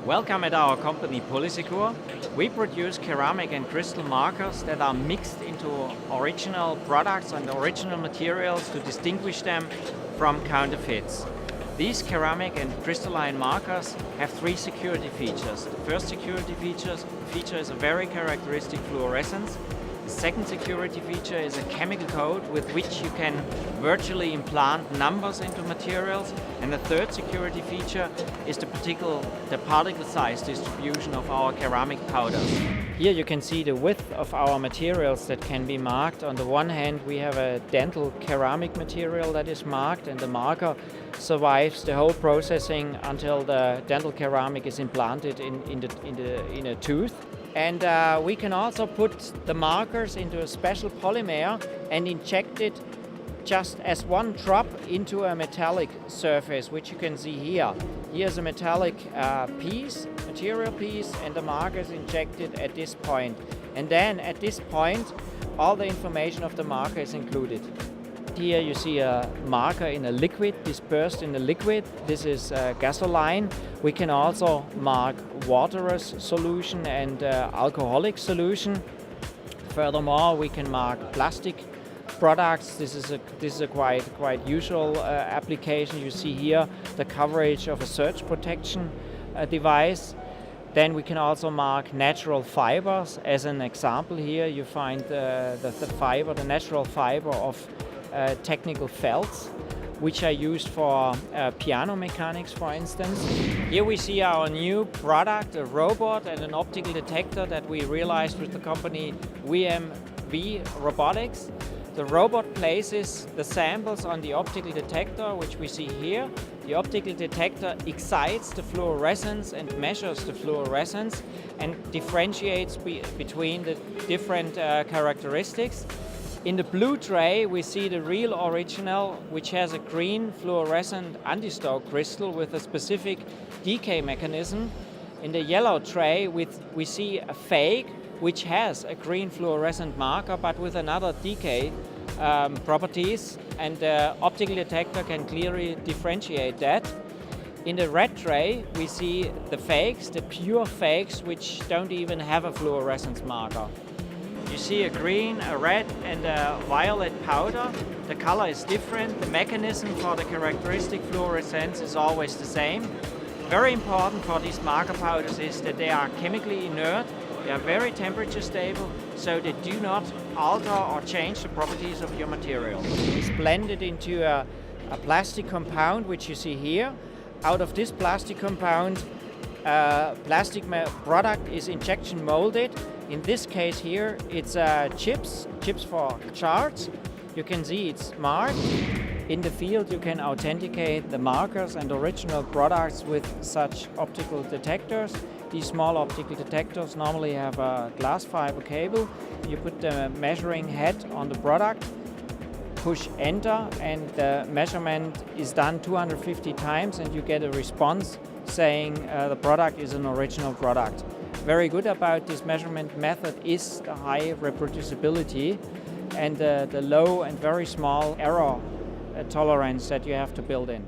Welcome at our company Polysecure. We produce ceramic and crystal markers that are mixed into original products and original materials to distinguish them from counterfeits. These ceramic and crystalline markers have three security features. The first security feature is a very characteristic fluorescence. The second security feature is a chemical code with which you can virtually implant numbers into materials. And the third security feature is the particle size distribution of our ceramic powders. Here you can see the width of our materials that can be marked. On the one hand, we have a dental ceramic material that is marked, and the marker survives the whole processing until the dental ceramic is implanted in a tooth. And we can also put the markers into a special polymer and inject it just as one drop into a metallic surface, which you can see here. Here's a metallic material piece, and the marker is injected at this point. And then at this point, all the information of the marker is included. Here you see a marker in a liquid, dispersed in a liquid. This is gasoline. We can also mark waterous solution and alcoholic solution. Furthermore, we can mark plastic products. This is a quite usual application. You see here the coverage of a surge protection device. Then we can also mark natural fibers. As an example here, you find the natural fiber of technical felts, which are used for piano mechanics, for instance. Here we see our new product, a robot and an optical detector that we realized with the company VMV Robotics. The robot places the samples on the optical detector, which we see here. The optical detector excites the fluorescence and measures the fluorescence and differentiates between the different characteristics. In the blue tray, we see the real original, which has a green fluorescent anti-stoke crystal with a specific decay mechanism. In the yellow tray, we see a fake, which has a green fluorescent marker, but with another decay properties, and the optical detector can clearly differentiate that. In the red tray, we see the fakes, the pure fakes, which don't even have a fluorescence marker. You see a green, a red and a violet powder. The color is different. The mechanism for the characteristic fluorescence is always the same. Very important for these marker powders is that they are chemically inert. They are very temperature stable, so they do not alter or change the properties of your material. It's blended into a plastic compound, which you see here. Out of this plastic compound, plastic product is injection molded. In this case here, it's chips for charts. You can see it's marked. In the field, you can authenticate the markers and original products with such optical detectors. These small optical detectors normally have a glass fiber cable. You put the measuring head on the product, push enter, and the measurement is done 250 times, and you get a response saying the product is an original product. Very good about this measurement method is the high reproducibility and the low and very small error tolerance that you have to build in.